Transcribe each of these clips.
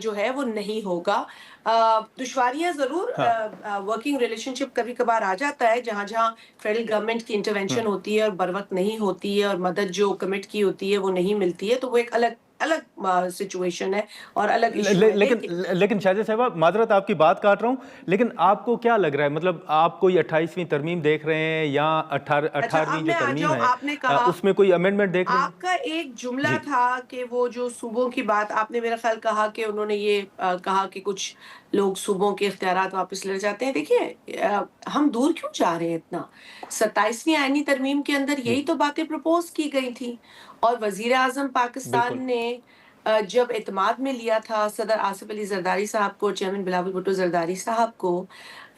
جو ہے وہ نہیں ہوگا. دشواریاں ضرور ورکنگ ریلیشن شپ کبھی کبھار آ جاتا ہے جہاں جہاں فیڈرل گورنمنٹ کی انٹرونشن ہوتی ہے اور بر وقت نہیں ہوتی ہے اور مدد جو کمٹ کی ہوتی ہے وہ نہیں ملتی ہے, تو وہ ایک الگ سچویشن ہے اور الگ ایشو ہے. لیکن شاہجہ صاحبہ معذرت آپ کی بات کاٹ رہا ہوں, لیکن آپ کو کیا لگ رہا ہے, مطلب آپ کوئی 28ویں ترمیم دیکھ رہے ہیں یا 18ویں جو ترمیم ہے آپ نے کہا, اس میں کوئی امینڈمنٹ دیکھ رہے ہیں؟ آپ کا ایک جملہ جی تھا کہ وہ جو صوبوں کی بات آپ نے میرا خیال کہا کہ انہوں نے یہ کہا کہ کچھ لوگ صوبوں کے اختیارات واپس لے جاتے ہیں. دیکھیے ہم دور کیوں جا رہے ہیں اتنا, 27ویں آئینی ترمیم کے اندر جی یہی تو باتیں پرپوز کی گئی تھیں, اور وزیر اعظم بالکل. پاکستان نے جب اعتماد میں لیا تھا صدر آصف علی زرداری صاحب کو, چیئرمین بلاول بھٹو زرداری صاحب کو,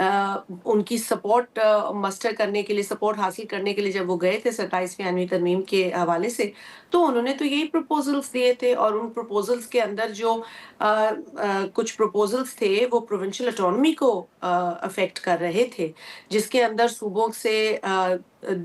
ان کی سپورٹ مسٹر کرنے کے لیے, سپورٹ حاصل کرنے کے لیے جب وہ گئے تھے 27ویں آئینی ترمیم کے حوالے سے, تو انہوں نے تو یہی پروپوزلز دیے تھے, اور ان پروپوزلز کے اندر جو کچھ پروپوزلز تھے وہ پروونشل اٹانومی کو افیکٹ کر رہے تھے, جس کے اندر صوبوں سے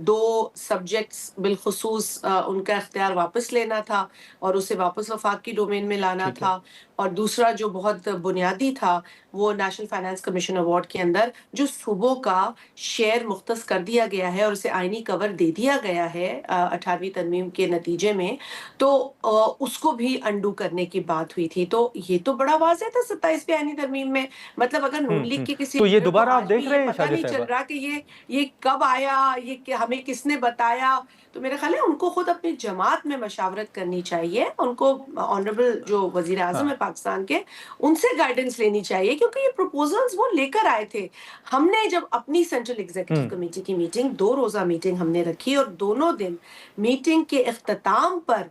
2 سبجیکٹس بالخصوص ان کا اختیار واپس لینا تھا اور اسے واپس وفاق کی ڈومین میں لانا ٹھیک ہے. تھا, اور دوسرا جو بہت بنیادی تھا وہ نیشنل فائنانس کمیشن ایوارڈ کے اندر جو صوبوں کا شیئر مختص کر دیا گیا ہے اور اسے آئینی کور دے دیا گیا ہے 18ویں ترمیم کے نتیجے میں, تو اس کو بھی انڈو کرنے کی بات ہوئی تھی. تو یہ تو بڑا واضح تھا 27ویں آئینی ترمیم میں, مطلب اگر نون لیگ کے کسی تو یہ لیڈر کو دوبارہ آپ آج بھی دیکھ یہ رہے ہیں پتہ شاہجہ نہیں چل صاحبہ؟ رہا کہ یہ کب آیا, یہ ہمیں کس نے بتایا, تو میرا خیال ہے ان کو خود اپنی جماعت میں مشاورت کرنی چاہیے, ان کو آنریبل جو وزیر اعظم ہے پاکستان کے ان سے گائیڈنس لینی چاہیے, کیونکہ یہ پروپوزلز وہ لے کر آئے تھے. ہم نے جب اپنی سینٹرل ایگزیکٹو کمیٹی کی میٹنگ 2 روزہ میٹنگ ہم نے رکھی, اور دونوں دن میٹنگ کے اختتام پر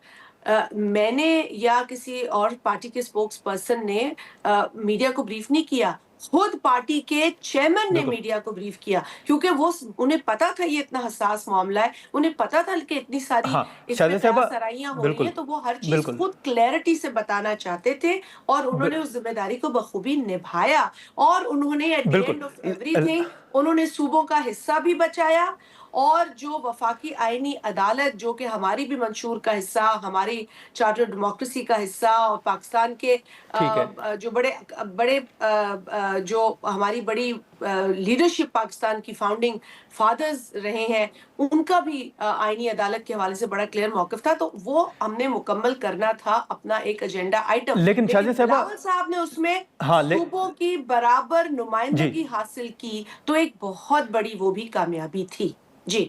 میں نے یا کسی اور پارٹی کے اسپوکس پرسن نے میڈیا کو بریف نہیں کیا, خود پارٹی کے چیئرمین نے بالکل. میڈیا کو بریف کیا, کیونکہ وہ انہیں پتا تھا یہ اتنا حساس معاملہ ہے, انہیں پتا تھا کہ اتنی ساری ہاں اس میں شاہجہ صاحبہ, قیاس آرائیاں ہو رہی بالکل ہیں, تو وہ ہر چیز بالکل. خود کلیئرٹی سے بتانا چاہتے تھے, اور انہوں نے اس ذمہ داری کو بخوبی نبھایا, اور انہوں نے at the end of everything انہوں نے صوبوں کا حصہ بھی بچایا, اور جو وفاقی آئینی عدالت جو کہ ہماری بھی منشور کا حصہ, ہماری چارٹر ڈیموکریسی کا حصہ, اور پاکستان کے ٹھیک ہے. جو بڑے جو ہماری بڑی لیڈرشپ پاکستان کی فاؤنڈنگ فادرز رہے ہیں, ان کا بھی آئینی عدالت کے حوالے سے بڑا کلیئر موقف تھا, تو وہ ہم نے مکمل کرنا تھا اپنا ایک ایجنڈا آئٹم. لیکن شاہجہ لیکن صاحبہ, بلاول صاحب نے اس میں ہاں صوبوں کی برابر جی نمائندگی حاصل کی, تو ایک بہت بڑی وہ بھی کامیابی تھی. جی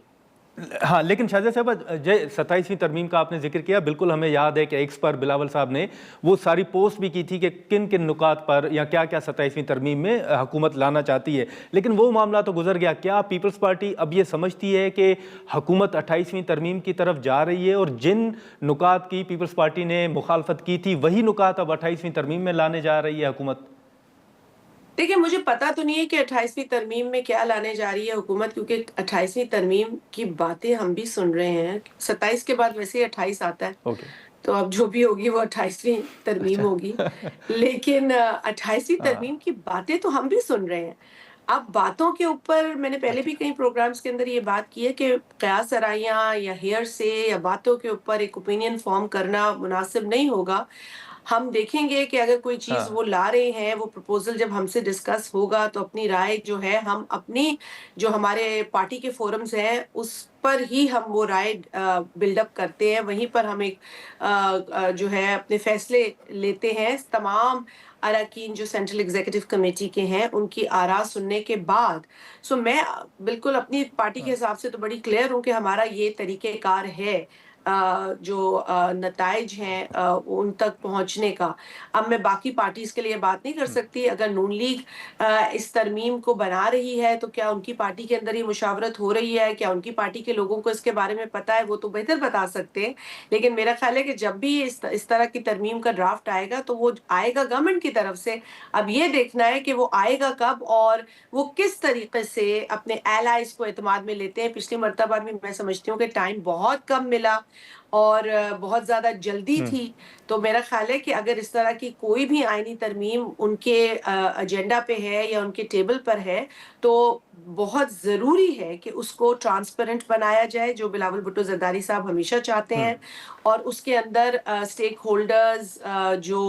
ہاں, لیکن شاہجہ صاحبہ 27ویں ترمیم کا آپ نے ذکر کیا, بالکل ہمیں یاد ہے کہ ایکس پر بلاول صاحب نے وہ ساری پوسٹ بھی کی تھی کہ کن کن نکات پر یا کیا کیا 27ویں ترمیم میں حکومت لانا چاہتی ہے, لیکن وہ معاملہ تو گزر گیا. کیا پیپلز پارٹی اب یہ سمجھتی ہے کہ حکومت 28ویں ترمیم کی طرف جا رہی ہے, اور جن نکات کی پیپلز پارٹی نے مخالفت کی تھی وہی نکات اب 28ویں ترمیم میں لانے جا رہی ہے حکومت؟ دیکھیں, مجھے پتا تو نہیں ہے کہ 28ویں ترمیم میں کیا لانے جا رہی ہے حکومت, کیونکہ 28ویں ترمیم کی باتیں ہم بھی سن رہے ہیں. 27 کے بعد ویسے ہی 28 آتا ہے, اوکے. تو اب جو بھی ہوگی وہ 28ویں ترمیم ہوگی, لیکن 28ویں ترمیم کی باتیں تو ہم بھی سن رہے ہیں. اب باتوں کے اوپر میں نے پہلے بھی کئی پروگرامز کے اندر یہ بات کی ہے کہ قیاس آرائیاں یا ہیئر سے یا باتوں کے اوپر ایک اوپینین فارم کرنا مناسب نہیں ہوگا. ہم دیکھیں گے کہ اگر کوئی چیز وہ لا رہے ہیں, وہ پروپوزل جب ہم سے ڈسکس ہوگا, تو اپنی رائے جو ہے ہم اپنی جو ہمارے پارٹی کے فورمز ہیں اس پر ہی ہم وہ رائے بلڈ اپ کرتے ہیں, وہیں پر ہم ایک جو ہے اپنے فیصلے لیتے ہیں. تمام اراکین جو سینٹرل ایگزیکٹو کمیٹی کے ہیں ان کی آراء سننے کے بعد, سو میں بالکل اپنی پارٹی کے حساب سے تو بڑی کلیئر ہوں کہ ہمارا یہ طریقہ کار ہے جو نتائج ہیں ان تک پہنچنے کا. اب میں باقی پارٹیز کے لیے بات نہیں کر سکتی. اگر نون لیگ اس ترمیم کو بنا رہی ہے تو کیا ان کی پارٹی کے اندر یہ مشاورت ہو رہی ہے, کیا ان کی پارٹی کے لوگوں کو اس کے بارے میں پتہ ہے, وہ تو بہتر بتا سکتے ہیں. لیکن میرا خیال ہے کہ جب بھی اس طرح کی ترمیم کا ڈرافٹ آئے گا تو وہ آئے گا گورنمنٹ کی طرف سے. اب یہ دیکھنا ہے کہ وہ آئے گا کب اور وہ کس طریقے سے اپنے ایلائز کو اعتماد میں لیتے ہیں. پچھلی مرتبہ بھی میں سمجھتی ہوں کہ ٹائم بہت کم ملا, اور بہت زیادہ جلدی تھی. تو میرا خیال ہے کہ اگر اس طرح کی کوئی بھی آئینی ترمیم ان کے ایجنڈا پہ ہے یا ان کے ٹیبل پر ہے تو بہت ضروری ہے کہ اس کو ٹرانسپیرنٹ بنایا جائے, جو بلاول بھٹو زرداری صاحب ہمیشہ چاہتے ہیں, اور اس کے اندر اسٹیک ہولڈرز جو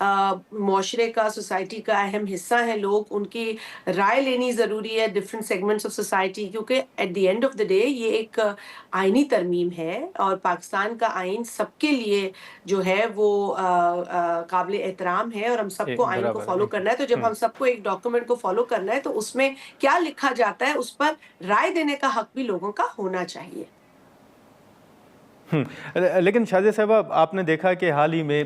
معاشرے کا, سوسائٹی کا اہم حصہ ہیں لوگ, ان کی رائے لینی ضروری ہے, ڈفرینٹ سیگمنٹس آف سوسائٹی, کیونکہ at the end of the day یہ ایک آئینی ترمیم ہے اور پاکستان کا آئین سب کے لیے جو ہے وہ قابل احترام ہے, اور ہم سب کو آئین کو فالو کرنا ہے. تو جب ہم سب کو ایک ڈاکومنٹ کو فالو کرنا ہے تو اس میں کیا لکھا جاتا ہے اس پر رائے دینے کا حق بھی لوگوں کا ہونا چاہیے. لیکن شازیہ صاحبہ, آپ نے دیکھا کہ حال ہی میں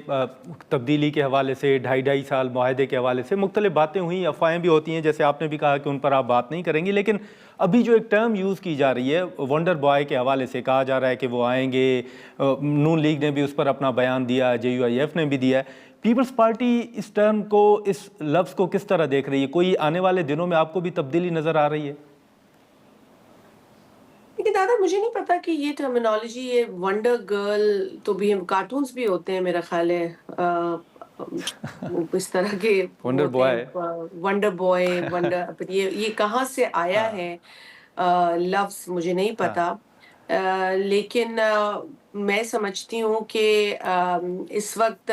تبدیلی کے حوالے سے, 2.5 سال معاہدے کے حوالے سے مختلف باتیں ہوئیں, افواہیں بھی ہوتی ہیں, جیسے آپ نے بھی کہا کہ ان پر آپ بات نہیں کریں گے, لیکن ابھی جو ایک ٹرم یوز کی جا رہی ہے ونڈر بوائے کے حوالے سے, کہا جا رہا ہے کہ وہ آئیں گے, نون لیگ نے بھی اس پر اپنا بیان دیا, JUIF نے بھی دیا ہے. پیپلز پارٹی اس ٹرم کو, اس لفظ کو کس طرح دیکھ رہی ہے؟ کوئی آنے والے دنوں میں آپ کو بھی تبدیلی نظر آ رہی ہے؟ لیکن دادا مجھے نہیں پتا کہ یہ ٹرمینالوجی, یہ ونڈر گرل تو بھی کارٹونز بھی ہوتے ہیں میرا خیال ہے, اس طرح کے ونڈر ہوتے بوائے, ہیں, ونڈر بوائے, ونڈر, یہ کہاں سے آیا ہے لفظ مجھے نہیں پتا. لیکن میں سمجھتی ہوں کہ اس وقت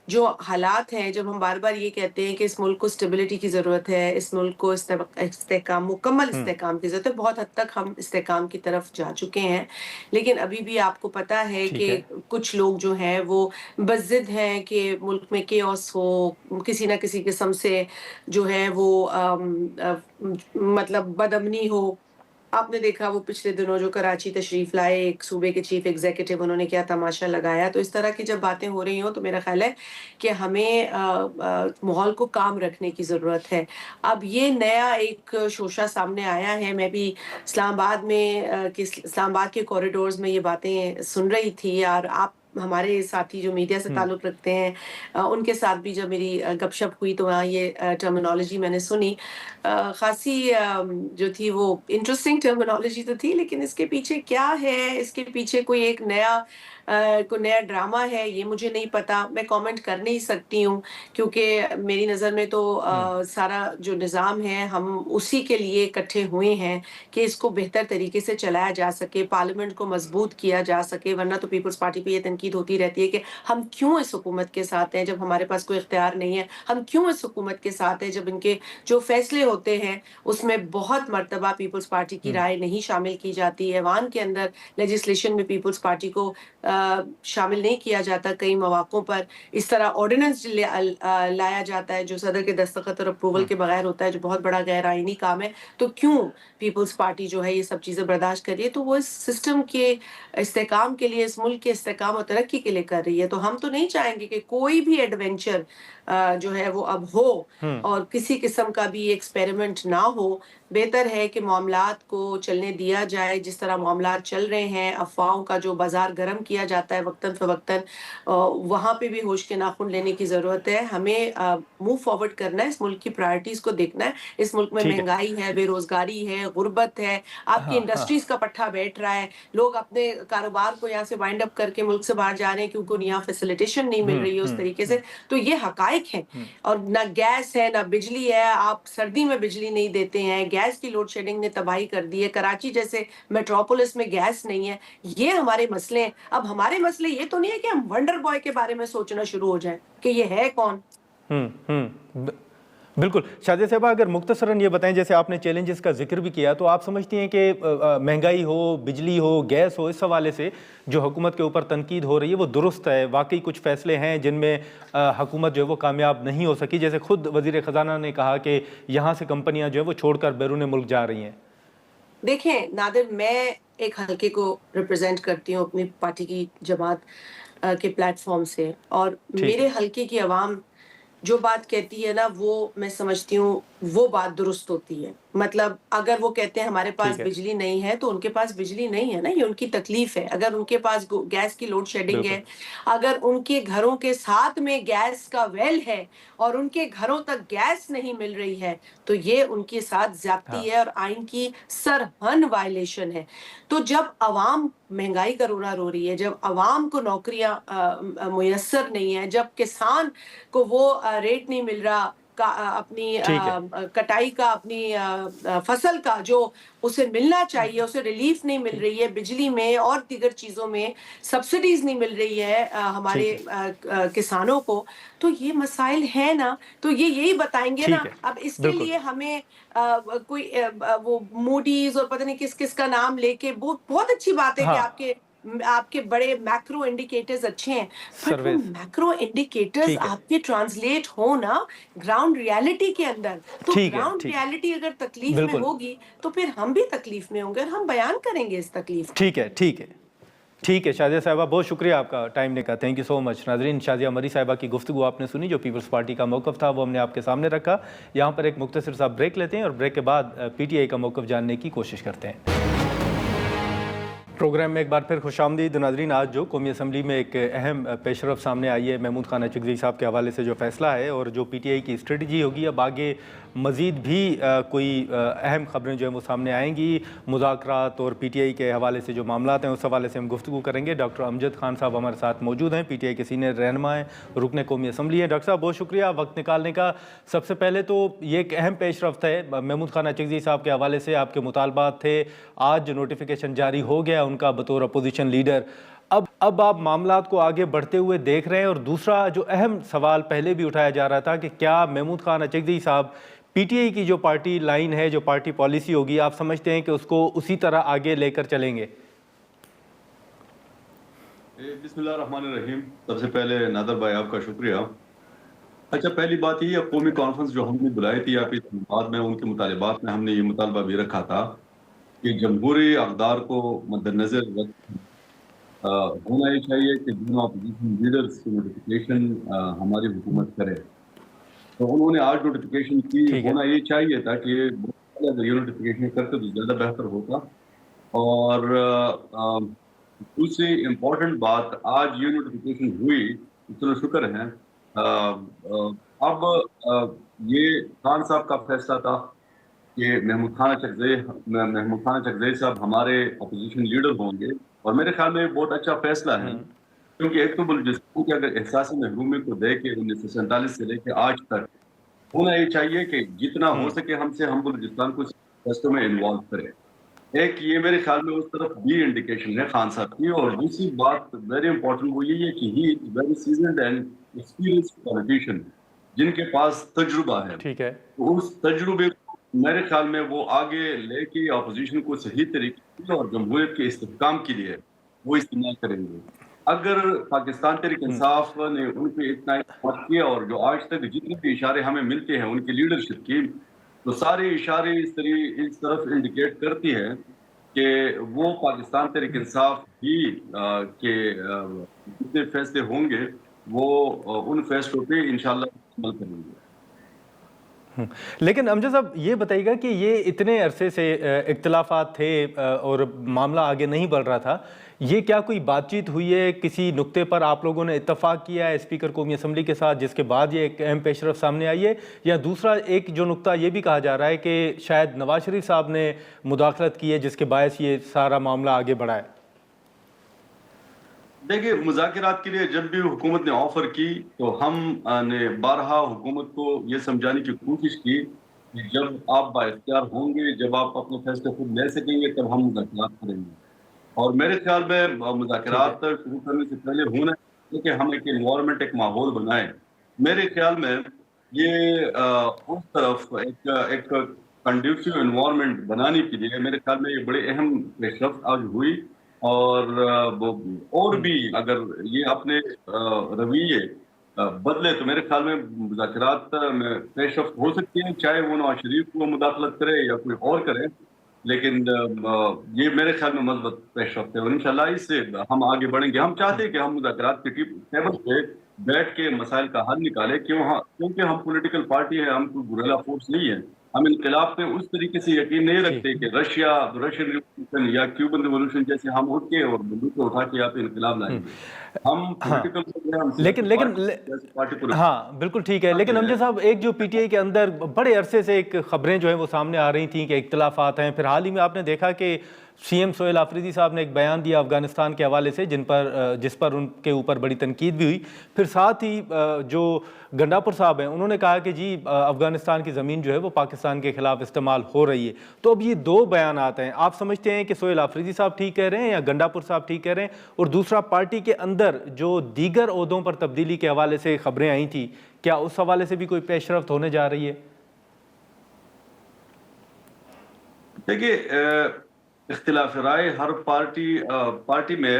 جو حالات ہیں, جب ہم بار بار یہ کہتے ہیں کہ اس ملک کو اسٹیبلٹی کی ضرورت ہے, اس ملک کو استحکام, مکمل استحکام کی ضرورت ہے, بہت حد تک ہم استحکام کی طرف جا چکے ہیں, لیکن ابھی بھی آپ کو پتا ہے کہ کچھ لوگ جو ہیں وہ بضد ہیں کہ ملک میں کیوس ہو, کسی نہ کسی قسم سے جو ہے وہ مطلب بدامنی ہو. آپ نے دیکھا وہ پچھلے دنوں جو کراچی تشریف لائے ایک صوبے کے چیف ایگزیکٹو, انہوں نے کیا تماشا لگایا. تو اس طرح کی جب باتیں ہو رہی ہوں تو میرا خیال ہے کہ ہمیں ماحول کو کام رکھنے کی ضرورت ہے. اب یہ نیا ایک شوشہ سامنے آیا ہے, میں بھی اسلام آباد میں اسلام آباد کے کوریڈورز میں یہ باتیں سن رہی تھی, اور آپ ہمارے ساتھی جو میڈیا سے تعلق رکھتے ہیں ان کے ساتھ بھی جب میری گپ شپ ہوئی تو وہاں یہ ٹرمینالوجی میں نے سنی. خاصی جو تھی وہ انٹرسٹنگ ٹرمینالوجی تو تھی, لیکن اس کے پیچھے کیا ہے, اس کے پیچھے کوئی ایک نیا ڈرامہ ہے, یہ مجھے نہیں پتا. میں کامنٹ کر نہیں سکتی ہوں کیونکہ میری نظر میں تو سارا جو نظام ہے ہم اسی کے لیے اکٹھے ہوئے ہیں کہ اس کو بہتر طریقے سے چلایا جا سکے, پارلیمنٹ کو مضبوط کیا جا سکے. ورنہ تو پیپلز پارٹی پہ یہ تنقید ہوتی رہتی ہے کہ ہم کیوں اس حکومت کے ساتھ ہیں جب ہمارے پاس کوئی اختیار نہیں ہے, ہم کیوں اس حکومت کے ساتھ ہیں جب ان کے جو فیصلے ہوتے ہیں اس میں بہت مرتبہ پیپلز پارٹی کی رائے نہیں شامل کی جاتی ہے. ایوان کے اندر لیجسلیشن میں پیپلز پارٹی کو شامل نہیں کیا جاتا کئی مواقعوں پر. اس طرح آرڈیننس لایا جاتا ہے جو صدر کے دستخط اور اپروول کے بغیر ہوتا ہے, جو بہت بڑا غیر آئینی کام ہے. تو کیوں پیپلز پارٹی جو ہے یہ سب چیزیں برداشت کر رہی ہے؟ تو وہ اس سسٹم کے استحکام کے لیے, اس ملک کے استحکام اور ترقی کے لیے کر رہی ہے. تو ہم تو نہیں چاہیں گے کہ کوئی بھی ایڈونچر جو ہے وہ اب ہو اور کسی قسم کا بھی ایکسپیریمنٹ نہ ہو. بہتر ہے کہ معاملات کو چلنے دیا جائے جس طرح معاملات چل رہے ہیں. افواہوں کا جو بازار گرم کیا جاتا ہے وقتاً فوقتاً, وہاں پہ بھی ہوش کے ناخن لینے کی ضرورت ہے. ہمیں موو فارورڈ کرنا ہے, اس ملک کی پرائرٹیز کو دیکھنا ہے. اس ملک میں مہنگائی ہے, بے روزگاری ہے, غربت ہے, آپ کی انڈسٹریز کا پٹھا بیٹھ رہا ہے, لوگ اپنے کاروبار کو یہاں سے وائنڈ اپ کر کے ملک سے باہر جا رہے ہیں کیونکہ یہاں فیسیلیٹیشن نہیں مل رہی ہے اس طریقے سے. تو یہ حقائق ہیں. اور نہ گیس ہے نہ بجلی ہے, آپ سردی میں بجلی نہیں دیتے ہیں, گیس کی لوڈ شیڈنگ نے تباہی کر دی ہے, کراچی جیسے میٹروپولس میں گیس نہیں ہے. یہ ہمارے مسئلے ہیں. اب ہمارے مسئلے یہ تو نہیں ہے کہ ہم ونڈر بوائے کے بارے میں سوچنا شروع ہو جائیں کہ یہ ہے کون. بالکل. شازیہ صاحبہ, اگر مختصراً یہ بتائیں, جیسے آپ نے چیلنجز کا ذکر بھی کیا, تو آپ سمجھتی ہیں کہ مہنگائی ہو, بجلی ہو, گیس ہو, اس حوالے سے جو حکومت کے اوپر تنقید ہو رہی ہے وہ درست ہے؟ واقعی کچھ فیصلے ہیں جن میں حکومت جو ہے وہ کامیاب نہیں ہو سکی, جیسے خود وزیر خزانہ نے کہا کہ یہاں سے کمپنیاں جو ہے وہ چھوڑ کر بیرون ملک جا رہی ہیں. دیکھیں نادر, میں ایک حلقے کو ریپرزینٹ کرتی ہوں اپنی پارٹی کی جماعت کے پلیٹ فارم سے, اور میرے حلقے کی عوام جو بات کہتی ہے نا وہ میں سمجھتی ہوں وہ بات درست ہوتی ہے. مطلب اگر وہ کہتے ہیں ہمارے پاس ٹھیک ہے، بجلی نہیں ہے تو ان کے پاس بجلی نہیں ہے نا, یہ ان کی تکلیف ہے. اگر ان کے پاس گیس کی لوڈ شیڈنگ بالکل، ہے, اگر ان کے گھروں کے ساتھ میں گیس کا ویل ہے اور ان کے گھروں تک گیس نہیں مل رہی ہے, تو یہ ان کے ساتھ ہاں، زیادتی ہے اور آئین کی سرہن وائلیشن ہے. تو جب عوام مہنگائی کا رونا رو رہی ہے, جب عوام کو نوکریاں میسر نہیں ہیں, جب کسان کو وہ ریٹ نہیں مل رہا اپنی ٹھیک ہے، کٹائی کا, اپنی فصل کا جو اسے ملنا چاہیے, اسے ریلیف نہیں مل رہی ہے, بجلی میں اور دیگر چیزوں میں سبسڈیز نہیں مل رہی ہے ٹھیک ہمارے ہے، کسانوں کو, تو یہ مسائل ہیں نا. تو یہ یہی بتائیں گے نا. ٹھیک ہے، اب اس کے بالکل، لیے ہمیں کوئی وہ موڈیز اور پتہ نہیں کس کس کا نام لے کے, بہت اچھی بات ہے کہ ہاں، آپ کے بڑے میکرو انڈیکیٹرز اچھے ہیں, بٹ وہ سرویز، میکرو انڈیکیٹرز ٹھیک ہے، آپ کے ٹرانسلیٹ ہو نا گراؤنڈ ریالٹی کے اندر. تو ٹھیک ہے، گراؤنڈ ٹھیک ہے، ریالٹی اگر تکلیف میں بالکل، ہوگی تو پھر ہم بھی تکلیف میں ہوں گے اور ہم بیان کریں گے اس تکلیف کو. ٹھیک ہے، ٹھیک ہے. ٹھیک ہے شازیہ صاحبہ, بہت شکریہ آپ کا ٹائم نے کا, تھینک یو سو مچ. ناظرین, شازیہ مری صاحبہ کی گفتگو آپ نے سنی, جو پیپلز پارٹی کا موقف تھا وہ ہم نے آپ کے سامنے رکھا. یہاں پر ایک مختصر سا بریک لیتے ہیں اور بریک کے بعد پی ٹی آئی کا موقف جاننے کی کوشش کرتے ہیں. پروگرام میں ایک بار پھر خوش آمدید. ناظرین, آج جو قومی اسمبلی میں ایک اہم پیش رفت سامنے آئی ہے محمود خان اچکزئی صاحب کے حوالے سے جو فیصلہ ہے, اور جو پی ٹی آئی کی اسٹریٹجی ہوگی, اب آگے مزید بھی کوئی اہم خبریں جو ہیں وہ سامنے آئیں گی. مذاکرات اور پی ٹی آئی کے حوالے سے جو معاملات ہیں اس حوالے سے ہم گفتگو کریں گے. ڈاکٹر امجد خان صاحب ہمارے ساتھ موجود ہیں, پی ٹی آئی کے سینئر رہنما ہیں, رکن قومی اسمبلی ہیں. ڈاکٹر صاحب بہت شکریہ وقت نکالنے کا. سب سے پہلے تو یہ ایک اہم پیش رفت ہے محمود خان اچکزئی صاحب کے حوالے سے, آپ کے مطالبات تھے, آج جو نوٹیفیکیشن جاری ہو گیا ان کا بطور اپوزیشن لیڈر. اب آپ معاملات کو آگے بڑھتے ہوئے دیکھ رہے ہیں, اور دوسرا جو اہم سوال پہلے بھی اٹھایا جا رہا تھا کہ کیا محمود خان اچکزئی صاحب پی ٹی آئی کی جو پارٹی لائن ہے, جو پارٹی پالیسی ہوگی, آپ سمجھتے ہیں کہ اس کو اسی طرح آگے لے کر چلیں گے؟ بسم اللہ الرحمن الرحیم. سب سے پہلے نادر بھائی آپ کا شکریہ. اچھا, پہلی بات یہ, قومی کانفرنس جو ہم نے بلائی تھی آپ اس بعد میں, ان کے مطالبات میں ہم نے یہ مطالبہ بھی رکھا تھا کہ جمہوری اقدار کو مد نظر ہونا یہ چاہیے کہ دونوں اپوزیشن لیڈرز کی نوٹیفیکیشن ہماری حکومت کرے. تو انہوں نے آج نوٹیفیکیشن کی, ٹھیک ہے، ہونا یہ چاہیے تھا کہ یہ نوٹیفیکیشن کرتے تو زیادہ بہتر ہوتا. اور دوسری امپورٹنٹ بات, آج یہ نوٹیفیکیشن ہوئی, اتنا شکر ہے. اب یہ خان صاحب کا فیصلہ تھا کہ محمود خان اچکزئی صاحب ہمارے اپوزیشن لیڈر ہوں گے, اور میرے خیال میں بہت اچھا فیصلہ ہے. کیونکہ ایک تو بلوچستان کے اگر احساس محرومی کو دے کے 1947 سے لے کے آج تک, ہونا یہ چاہیے کہ جتنا ہو سکے ہم بلوچستان کو فیصلوں میں انوالو کریں. ایک یہ میرے خیال میں اس طرف بھی انڈیکیشن ہے خان صاحب کی. اور دوسری بات ویری امپورٹنٹ وہ یہی ہے کہ he very seasoned and experienced politician, جن کے پاس تجربہ ہے. ٹھیک ہے, تو اس تجربے کو میرے خیال میں وہ آگے لے کے اپوزیشن کو صحیح طریقے سے اور جمہوریت کے استحکام کے لیے وہ استعمال کریں گے. اگر پاکستان تحریک انصاف نے ان پہ اتنا اعتماد کیا, اور جو آج تک جتنے بھی اشارے ہمیں ملتے ہیں ان کی لیڈرشپ کی, تو سارے اشارے اس طرف انڈیکیٹ کرتی ہے کہ وہ پاکستان تحریک انصاف ہی کے جتنے فیصلے ہوں گے وہ ان فیصلوں پہ انشاءاللہ عمل کریں گے. لیکن امجد صاحب یہ بتائیے گا کہ یہ اتنے عرصے سے اختلافات تھے اور معاملہ آگے نہیں بڑھ رہا تھا, یہ کیا کوئی بات چیت ہوئی ہے, کسی نقطے پر آپ لوگوں نے اتفاق کیا ہے اسپیکر قومی اسمبلی کے ساتھ, جس کے بعد یہ ایک اہم پیش رفت سامنے آئی ہے؟ یا دوسرا ایک جو نقطہ یہ بھی کہا جا رہا ہے کہ شاید نواز شریف صاحب نے مداخلت کی ہے جس کے باعث یہ سارا معاملہ آگے بڑھا ہے؟ دیکھیے, مذاکرات کے لیے جب بھی حکومت نے آفر کی تو ہم نے بارہا حکومت کو یہ سمجھانے کی کوشش کی کہ جب آپ بااختیار ہوں گے, جب آپ اپنے فیصلے خود لے سکیں گے, تب ہم مذاکرات کریں گے. اور میرے خیال میں ٹھیک ہے, مذاکرات شروع کرنے سے پہلے ہونا ہے کہ ہم ایک انوائرمنٹ, ایک ماحول بنائیں. میرے خیال میں یہ اس طرف ایک کنڈیوسیو انوائرمنٹ بنانے کے لیے میرے خیال میں یہ بڑے اہم پیش رفت آج ہوئی. اور بھی اگر یہ اپنے رویے بدلے تو میرے خیال میں مذاکرات میں پیش رفت ہو سکتی ہے, چاہے وہ نواز شریف کو مداخلت کرے یا کوئی اور کرے. لیکن یہ میرے خیال میں مثبت پیش رفت ہے, اور انشاءاللہ اس سے ہم آگے بڑھیں گے. ہم چاہتے ہیں کہ ہم مذاکرات کے ٹیبل پہ بیٹھ کے مسائل کا حل نکالے. کیونکہ ہم پولیٹیکل پارٹی ہیں, ہم کوئی گوریلا فورس نہیں ہے. ہم انقلاب پہ اس طریقے سے یقین نہیں رکھتے کہ رشین ریولوشن یا کیوبن ریولوشن جیسے ہم اٹھ کے اور بندوق اٹھا کے یہاں پہ انقلاب لائیں گے. ہم پولیٹیکل لیکن ہاں بالکل ٹھیک ہے. لیکن امجد صاحب, ایک جو پی ٹی آئی کے اندر بڑے عرصے سے ایک خبریں جو ہیں وہ سامنے آ رہی تھیں کہ اختلافات ہیں, پھر حال ہی میں آپ نے دیکھا کہ سی ایم سہیل آفریدی صاحب نے ایک بیان دیا افغانستان کے حوالے سے جس پر ان کے اوپر بڑی تنقید بھی ہوئی. پھر ساتھ ہی جو گنڈاپور صاحب ہیں انہوں نے کہا کہ جی افغانستان کی زمین جو ہے وہ پاکستان کے خلاف استعمال ہو رہی ہے. تو اب یہ دو بیانات ہیں, آپ سمجھتے ہیں کہ سہیل آفریدی صاحب ٹھیک کہہ رہے ہیں یا گنڈاپور صاحب ٹھیک کہہ رہے ہیں؟ اور دوسرا, پارٹی کے اندر جو دیگر عہدوں پر تبدیلی کے حوالے سے خبریں آئی تھیں, کیا اس حوالے سے بھی کوئی پیش رفت ہونے جا رہی ہے؟ دیکھیے, اختلاف رائے ہر پارٹی میں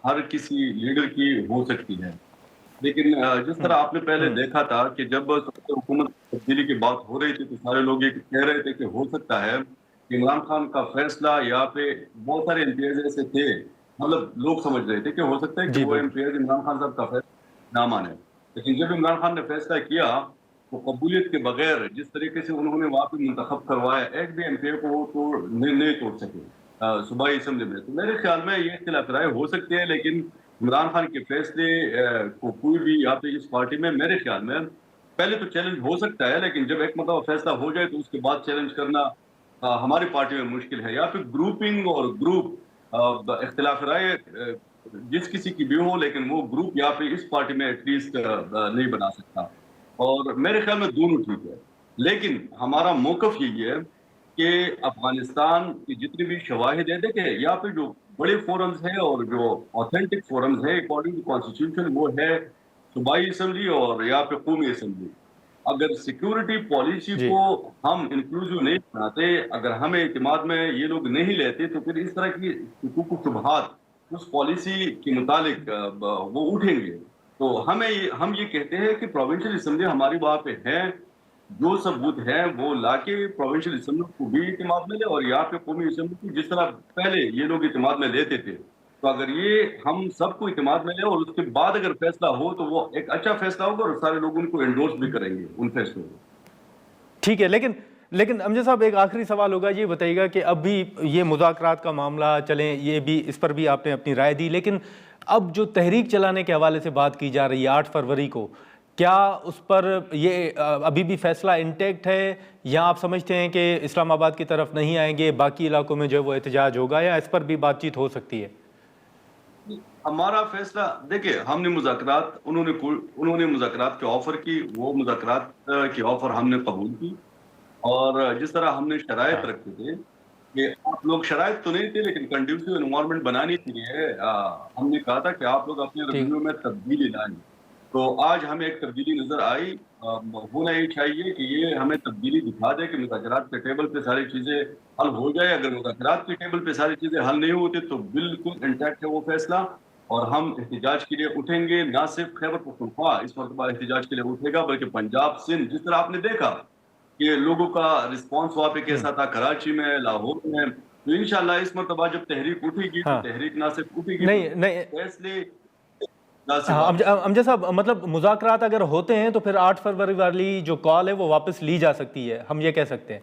ہر کسی لیڈر کی ہو سکتی ہے, لیکن جس طرح آپ نے پہلے دیکھا تھا کہ جب حکومت تبدیلی کی بات ہو رہی تھی تو سارے لوگ یہ کہہ رہے تھے کہ ہو سکتا ہے عمران خان کا فیصلہ, یہاں پہ بہت سارے امتیاز ایسے تھے, مطلب لوگ سمجھ رہے تھے کہ ہو سکتا ہے کہ وہ امتیاز عمران خان صاحب کا فیصلہ نہ مانے. لیکن جب عمران خان نے فیصلہ کیا تو قبولیت کے بغیر جس طریقے سے انہوں نے وہاں پہ منتخب کروایا, ایک بھی ایم پی اے کو وہ نہیں توڑ سکے صوبائی اسمبلی میں. تو میرے خیال میں یہ اختلاف رائے ہو سکتے ہیں, لیکن عمران خان کے فیصلے کو کوئی بھی یہاں پہ اس پارٹی میں میرے خیال میں پہلے تو چیلنج ہو سکتا ہے, لیکن جب ایک مرتبہ فیصلہ ہو جائے تو اس کے بعد چیلنج کرنا ہماری پارٹی میں مشکل ہے. یا پھر گروپنگ اور گروپ اختلاف رائے جس کسی کی بھی ہو, لیکن وہ گروپ یہاں پہ اس پارٹی میں ایٹ لیسٹ نہیں بنا سکتا. اور میرے خیال میں دونوں ٹھیک ہے, لیکن ہمارا موقف یہی ہے کہ افغانستان کی جتنی بھی شواہد ہیں, دیکھیں یہاں پہ جو بڑے فورمز ہیں اور جو آتھینٹک فورمز ہیں اکارڈنگ ٹو کانسٹیٹیوشن وہ ہے صوبائی اسمبلی اور یہاں پہ قومی اسمبلی. اگر سیکیورٹی پالیسی کو ہم انکلوزیو نہیں بناتے, اگر ہمیں اعتماد میں یہ لوگ نہیں لیتے, تو پھر اس طرح کی حقوق و شبہات اس پالیسی کے متعلق وہ اٹھیں گے. تو ہم یہ کہتے ہیں کہ پروونشل اسمبلی ہماری وہاں پہ ہے, جو ثبوت ہے وہ لا کے پروونشل اسمبلی کو بھی اعتماد میں لے اور یہاں پہ قومی اسمبلی کو جس طرح پہلے یہ لوگ اعتماد میں لیتے تھے. تو اگر یہ ہم سب کو اعتماد میں لیں اور اس کے بعد اگر فیصلہ ہو تو وہ ایک اچھا فیصلہ ہوگا اور سارے لوگ ان کو انڈورس بھی کریں گے ان فیصلوں کو. ٹھیک ہے, لیکن امجد صاحب ایک آخری سوال ہوگا, یہ بتائیے گا کہ اب بھی یہ مذاکرات کا معاملہ چلیں, یہ بھی اس پر بھی آپ نے اپنی رائے دی, لیکن اب جو تحریک چلانے کے حوالے سے بات کی جا رہی ہے 8 فروری کو, کیا اس پر یہ ابھی بھی فیصلہ انٹیکٹ ہے, یا آپ سمجھتے ہیں کہ اسلام آباد کی طرف نہیں آئیں گے, باقی علاقوں میں جو وہ احتجاج ہوگا, یا اس پر بھی بات چیت ہو سکتی ہے؟ ہمارا فیصلہ دیکھیں, ہم نے مذاکرات انہوں نے مذاکرات کے آفر کی, وہ مذاکرات کی آفر ہم نے قبول کی, اور جس طرح ہم نے شرائط رکھے تھے کہ آپ لوگ, شرائط تو نہیں تھے لیکن کنڈیوسیو انوائرمنٹ بنانے کے لیے ہم نے کہا تھا کہ آپ لوگ اپنے رویوں میں تبدیلی لائیں. تو آج ہمیں ایک تبدیلی نظر آئی. ہونا یہ چاہیے کہ یہ ہمیں تبدیلی دکھا دے کہ مذاکرات کے ٹیبل پہ ساری چیزیں حل ہو جائے. اگر مذاکرات کے ٹیبل پہ ساری چیزیں حل نہیں ہوتی تو بالکل انٹیکٹ ہے وہ فیصلہ, اور ہم احتجاج کے لیے اٹھیں گے. نہ صرف خیبر پختونخوا اس مرتبہ احتجاج کے لیے اٹھے گا, بلکہ پنجاب, سندھ, جس طرح آپ نے دیکھا کہ لوگوں کا رسپانس وہاں پہ کیسا تھا, کراچی میں, لاہور میں. تو انشاءاللہ اس مرتبہ جب تحریک اٹھے گی تو تحریک نہ صرف اٹھے گی, فیصلے. امجد صاحب, مطلب مذاکرات اگر ہوتے ہیں تو پھر 8 فروری والی جو کال ہے وہ واپس لی جا سکتی ہے, ہم یہ کہہ سکتے ہیں؟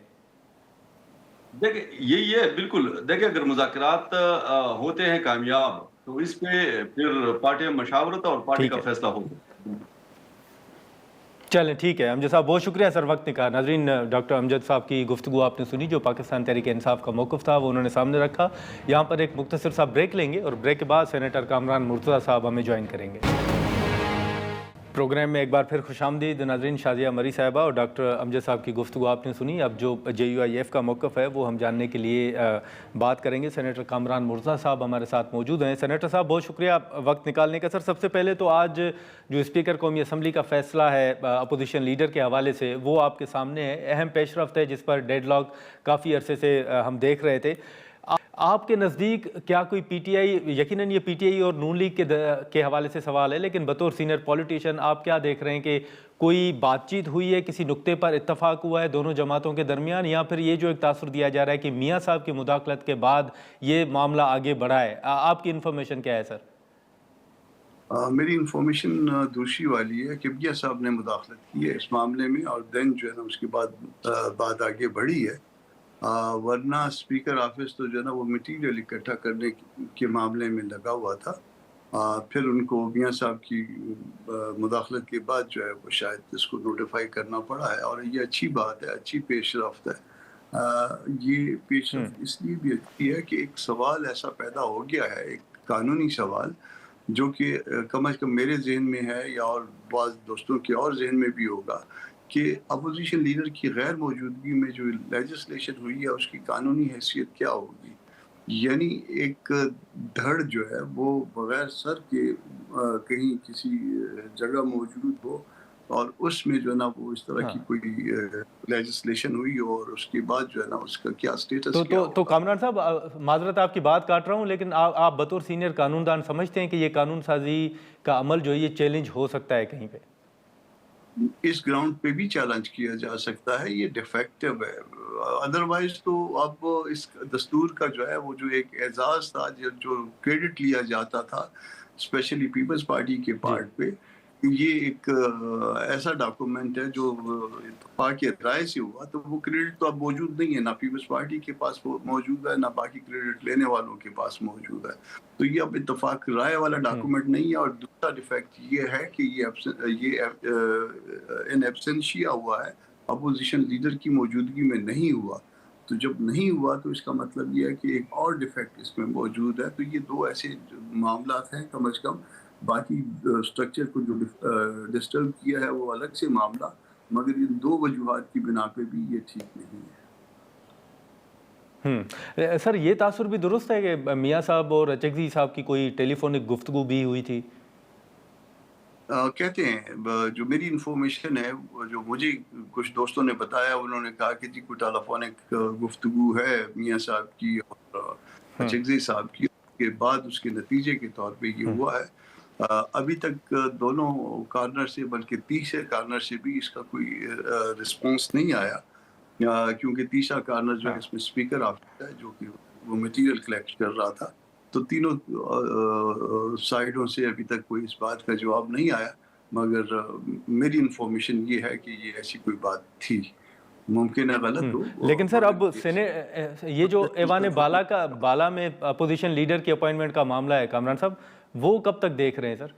دیکھیں یہی ہے بالکل. دیکھیں اگر مذاکرات ہوتے ہیں کامیاب تو اس پہ پھر پارٹی مشاورت اور پارٹی کا فیصلہ ہوگا. چلیں ٹھیک ہے امجد صاحب, بہت شکریہ سر وقت نکالا. ناظرین, ڈاکٹر امجد صاحب کی گفتگو آپ نے سنی, جو پاکستان تحریک انصاف کا موقف تھا وہ انہوں نے سامنے رکھا. یہاں پر ایک مختصر سا بریک لیں گے اور بریک کے بعد سینیٹر کامران مرتضیٰ صاحب ہمیں جوائن کریں گے. پروگرام میں ایک بار پھر خوش آمدید. ناظرین, شازیہ مری صاحبہ اور ڈاکٹر امجد صاحب کی گفتگو آپ نے سنی. اب جو JUIF کا موقف ہے وہ ہم جاننے کے لیے بات کریں گے. سینیٹر کامران مرتضیٰ صاحب ہمارے ساتھ موجود ہیں. سینیٹر صاحب, بہت شکریہ وقت نکالنے کا. سر, سب سے پہلے تو آج جو اسپیکر قومی اسمبلی کا فیصلہ ہے اپوزیشن لیڈر کے حوالے سے, وہ آپ کے سامنے ہے, اہم پیش رفت ہے جس پر ڈیڈ لاک کافی عرصے سے ہم دیکھ رہے تھے. آپ کے نزدیک کیا کوئی پی ٹی آئی, یقیناً یہ پی ٹی آئی اور نون لیگ کے حوالے سے سوال ہے, لیکن بطور سینئر پولیٹیشین آپ کیا دیکھ رہے ہیں کہ کوئی بات چیت ہوئی ہے, کسی نقطے پر اتفاق ہوا ہے دونوں جماعتوں کے درمیان, یا پھر یہ جو ایک تاثر دیا جا رہا ہے کہ میاں صاحب کی مداخلت کے بعد یہ معاملہ آگے بڑھا ہے؟ آپ کی انفارمیشن کیا ہے سر؟ میری انفارمیشن دوسری والی ہے کہ کبیا صاحب نے مداخلت کی ہے اس معاملے میں، اور دین جو ہے نا اس کے بعد بات آگے بڑھی ہے، ورنہ اسپیکر آفس تو جو ہے نا وہ مٹیریل اکٹھا کرنے کے معاملے میں لگا ہوا تھا، پھر ان کو میاں صاحب کی مداخلت کے بعد جو ہے وہ شاید اس کو نوٹیفائی کرنا پڑا ہے، اور یہ اچھی بات ہے، اچھی پیش رفت ہے۔ یہ پیش رفت اس لیے بھی اچھی ہے کہ ایک سوال ایسا پیدا ہو گیا ہے، ایک قانونی سوال جو کہ کم از کم میرے ذہن میں ہے، یا اور بعض دوستوں کے اور ذہن میں بھی ہوگا، کہ اپوزیشن لیڈر کی غیر موجودگی میں جو لیجسلیشن ہوئی ہے اس کی قانونی حیثیت کیا ہوگی۔ یعنی ایک دھڑ جو ہے وہ بغیر سر کے کہیں کسی جگہ موجود ہو، اور اس میں جو ہے نا وہ اس طرح کی کوئی لیجسلیشن ہوئی ہو، اور اس کے بعد جو ہے نا اس کا کیا سٹیٹس کیا ہوگا۔ تو کامران صاحب، معذرت آپ کی بات کاٹ رہا ہوں، لیکن آپ بطور سینئر قانون دان سمجھتے ہیں کہ یہ قانون سازی کا عمل جو ہے یہ چیلنج ہو سکتا ہے کہیں پہ؟ اس گراؤنڈ پہ بھی چیلنج کیا جا سکتا ہے، یہ ڈیفیکٹو ہے۔ ادروائز تو اب اس دستور کا جو ہے وہ جو ایک اعزاز تھا، جو کریڈٹ لیا جاتا تھا اسپیشلی پیپلز پارٹی کے پارٹ پہ، یہ ایک ایسا ڈاکومنٹ ہے جو اتفاق رائے سے ہوا، تو وہ کریڈٹ تو اب موجود نہیں ہے، نہ پیپلز پارٹی کے پاس موجود ہے، نہ باقی کریڈٹ لینے والوں کے پاس موجود ہے، تو یہ اب اتفاق رائے والا ڈاکومنٹ نہیں ہے۔ اور دوسرا ڈیفیکٹ یہ ہے کہ یہ ان ایبسنشیا ہوا ہے، اپوزیشن لیڈر کی موجودگی میں نہیں ہوا، تو جب نہیں ہوا تو اس کا مطلب یہ ہے کہ ایک اور ڈیفیکٹ اس میں موجود ہے۔ تو یہ دو ایسے معاملات ہیں کم از کم، باقی سٹرکچر کو جو ڈسٹرب کیا ہے وہ الگ سے معاملہ، مگر ان دو وجوہات کی بنا پہ بھی یہ ٹھیک نہیں ہے۔ سر، یہ تاثر بھی درست ہے کہ میاں صاحب اور چکزئی صاحب کی کوئی ٹیلی فونک گفتگو بھی ہوئی تھی؟ کہتے ہیں، جو میری انفارمیشن ہے، جو مجھے کچھ دوستوں نے بتایا، انہوں نے کہا کہ جی کوئی ٹیلیفونک گفتگو ہے میاں صاحب کی اور چکزئی صاحب کی، اس کے بعد اس کے نتیجے کے طور پہ یہ ہوا ہے۔ ابھی تک دونوں کارنر سے، بلکہ تیسرے کارنر سے بھی اس کا کوئی رسپانس نہیں آیا، کیونکہ تیسرا کارنر جو ہے اس میں اسپیکر آفس ہے جو کہ وہ مٹیریل کلیکٹ کر رہا تھا، تو تینوں سائیڈوں سے ابھی تک کوئی اس بات کا جواب نہیں آیا، مگر میری انفارمیشن یہ ہے کہ یہ ایسی کوئی بات تھی، ممکن ہے غلط ہو۔ لیکن سر، اب یہ جو ایوان بالا میں اپوزیشن لیڈر کی اپوائنٹمنٹ کا معاملہ ہے کامران صاحب، وہ کب تک دیکھ رہے ہیں سر؟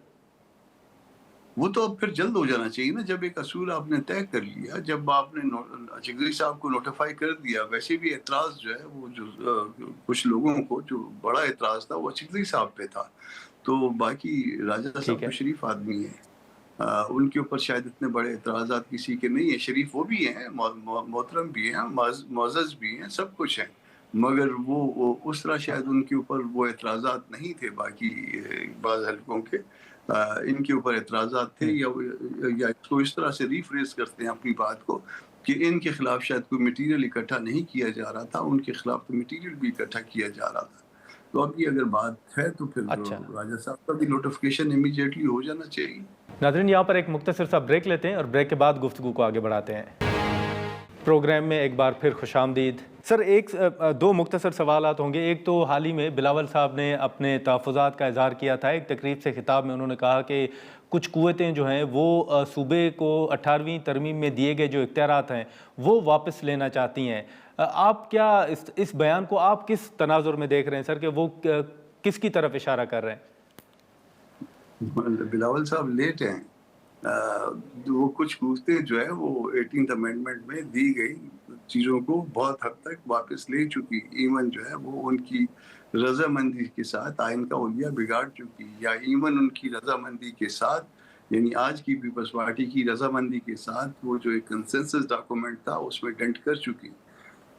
وہ تو اب پھر جلد ہو جانا چاہیے نا، جب ایک اصول آپ نے طے کر لیا، جب آپ نے چکزئی صاحب کو نوٹیفائی کر دیا۔ ویسے بھی اعتراض جو ہے وہ جو کچھ لوگوں کو جو بڑا اعتراض تھا وہ چکزئی صاحب پہ تھا، تو باقی راجہ صاحب تو شریف آدمی ہیں، ان کے اوپر شاید اتنے بڑے اعتراضات کسی کے نہیں ہیں، شریف وہ بھی ہیں، محترم بھی ہیں، معزز بھی ہیں، سب کچھ ہیں، مگر وہ اس طرح شاید ان کے اوپر وہ اعتراضات نہیں تھے باقی بعض حلقوں کے، ان کے اوپر اعتراضات تھے، یا اس کو اس طرح سے ریفریز کرتے ہیں اپنی بات کو کہ ان کے خلاف شاید کوئی مٹیریل اکٹھا نہیں کیا جا رہا تھا، ان کے خلاف تو مٹیریل بھی اکٹھا کیا جا رہا تھا۔ تو اب یہ اگر بات ہے تو پھر راجہ صاحب کا بھی نوٹیفیکیشن امیڈیٹلی ہو جانا چاہیے۔ ناظرین، یہاں پر ایک مختصر سا بریک لیتے ہیں اور بریک کے بعد گفتگو کو آگے بڑھاتے ہیں۔ پروگرام میں ایک بار پھر خوش آمدید۔ سر، دو مختصر سوالات ہوں گے۔ ایک تو حال ہی میں بلاول صاحب نے اپنے تحفظات کا اظہار کیا تھا، ایک تقریب سے خطاب میں انہوں نے کہا کہ کچھ قوتیں جو ہیں وہ صوبے کو 18ویں ترمیم میں دیے گئے جو اختیارات ہیں وہ واپس لینا چاہتی ہیں۔ آپ کیا اس بیان کو آپ کس تناظر میں دیکھ رہے ہیں سر، کہ وہ کس کی طرف اشارہ کر رہے ہیں؟ بلاول صاحب لیٹ ہیں، وہ کچھ قوتیں جو ہے وہ 18th امینڈمنٹ میں دی گئی چیزوں کو بہت حد تک واپس لے چکی، ایون جو ہے وہ ان کی رضامندی کے ساتھ آئین کا حلیہ بگاڑ چکی، یا ایون ان کی رضامندی کے ساتھ، یعنی آج کی پیپلز پارٹی کی رضامندی کے ساتھ وہ جو ایک کنسنسس ڈاکومنٹ تھا اس میں ڈنٹ کر چکی۔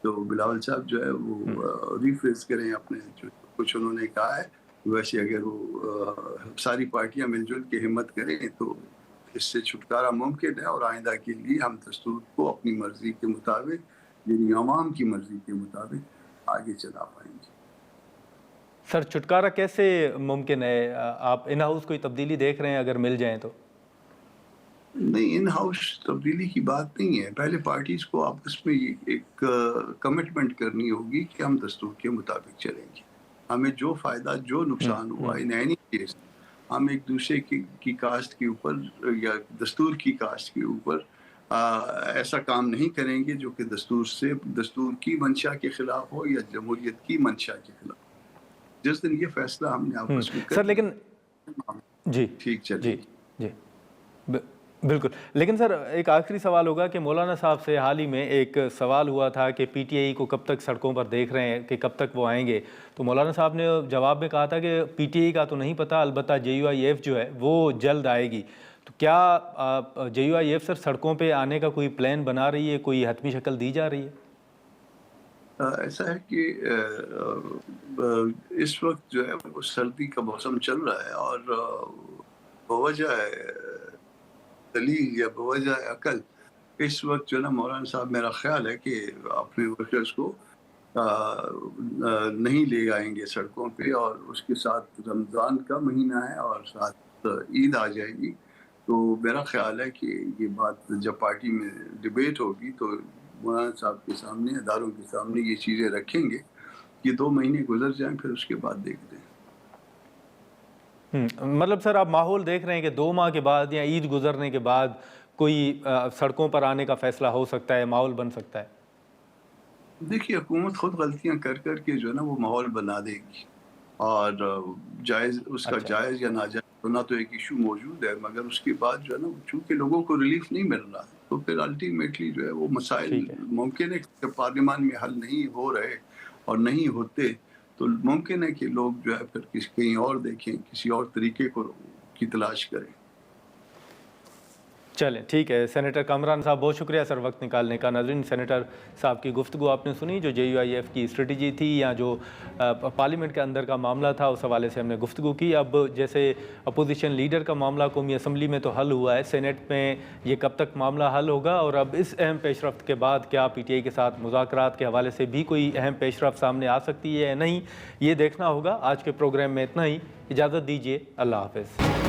تو بلاول صاحب جو ہے وہ ریفریز کریں اپنے جو کچھ انہوں نے کہا ہے، ویسے اگر وہ ساری پارٹیاں مل جل کے ہمت کریں تو اس سے چھٹکارا ممکن ہے، اور آئندہ کے لیے ہم دستور کو اپنی مرضی کے مطابق، یعنی عوام کی مرضی کے مطابق آگے چلا پائیں گے۔ سر، چھٹکارا کیسے ممکن ہے؟ آپ ان ہاؤس کوئی تبدیلی دیکھ رہے ہیں اگر مل جائیں تو؟ نہیں، ان ہاؤس تبدیلی کی بات نہیں ہے، پہلے پارٹیز کو آپس میں ایک کمٹمنٹ کرنی ہوگی کہ ہم دستور کے مطابق چلیں گے، ہمیں جو فائدہ جو نقصان ہوا ان اینی کیس ہم ایک دوسرے کی کاسٹ کے اوپر یا دستور کی کاسٹ کے اوپر ایسا کام نہیں کریں گے جو کہ دستور کی منشا کے خلاف ہو یا جمہوریت کی منشا کے خلاف. جس دن یہ فیصلہ ہم نے آپس میں سر لیکن جی ٹھیک چلے. جی جی بالکل. لیکن سر ایک آخری سوال ہوگا کہ مولانا صاحب سے حال ہی میں ایک سوال ہوا تھا کہ پی ٹی آئی کو کب تک سڑکوں پر دیکھ رہے ہیں کہ کب تک وہ آئیں گے, تو مولانا صاحب نے جواب میں کہا تھا کہ پی ٹی آئی کا تو نہیں پتہ, البتہ جے یو آئی ایف جو ہے وہ جلد آئے گی. تو کیا جے یو آئی ایف سر سڑکوں پہ آنے کا کوئی پلان بنا رہی ہے, کوئی حتمی شکل دی جا رہی ہے؟ ایسا ہے کہ اس وقت جو ہے وہ سردی کا موسم چل رہا ہے اور بوجہ دلیل یا بوجہ عقل اس وقت جو ہے نا مولانا صاحب میرا خیال ہے کہ اپنے ورکرز کو نہیں لے آئیں گے سڑکوں پہ, اور اس کے ساتھ رمضان کا مہینہ ہے اور ساتھ عید آ جائے گی. تو میرا خیال ہے کہ یہ بات جب پارٹی میں ڈبیٹ ہوگی تو مولانا صاحب کے سامنے, اداروں کے سامنے یہ چیزیں رکھیں گے کہ 2 مہینے گزر جائیں پھر اس کے بعد دیکھتے ہیں. مطلب سر آپ ماحول دیکھ رہے ہیں کہ 2 ماہ کے بعد یا عید گزرنے کے بعد کوئی سڑکوں پر آنے کا فیصلہ ہو سکتا ہے, ماحول بن سکتا ہے؟ دیکھیے حکومت خود غلطیاں کر کے جو ہے نا وہ ماحول بنا دے گی, اور جائز اس کا جائز یا ناجائز ہونا تو ایک ایشو موجود ہے, مگر اس کے بعد جو ہے نا چونکہ لوگوں کو ریلیف نہیں مل رہا تو پھر الٹیمیٹلی جو ہے وہ مسائل ممکن ہے کہ پارلیمان میں حل نہیں ہو رہے اور نہیں ہوتے تو ممکن ہے کہ لوگ جو ہے پھر کہیں اور دیکھیں, کسی اور طریقے کی تلاش کریں. چلیں ٹھیک ہے. سینیٹر کامران صاحب بہت شکریہ سر وقت نکالنے کا. ناظرین سینیٹر صاحب کی گفتگو آپ نے سنی, جو جے یو آئی ایف کی اسٹریٹجی تھی یا جو پارلیمنٹ کے اندر کا معاملہ تھا اس حوالے سے ہم نے گفتگو کی. اب جیسے اپوزیشن لیڈر کا معاملہ قومی اسمبلی میں تو حل ہوا ہے, سینیٹ میں یہ کب تک معاملہ حل ہوگا, اور اب اس اہم پیش رفت کے بعد کیا پی ٹی آئی کے ساتھ مذاکرات کے حوالے سے بھی کوئی اہم پیش رفت سامنے آ سکتی ہے یا نہیں, یہ دیکھنا ہوگا. آج کے پروگرام میں اتنا ہی, اجازت دیجیے, اللہ حافظ.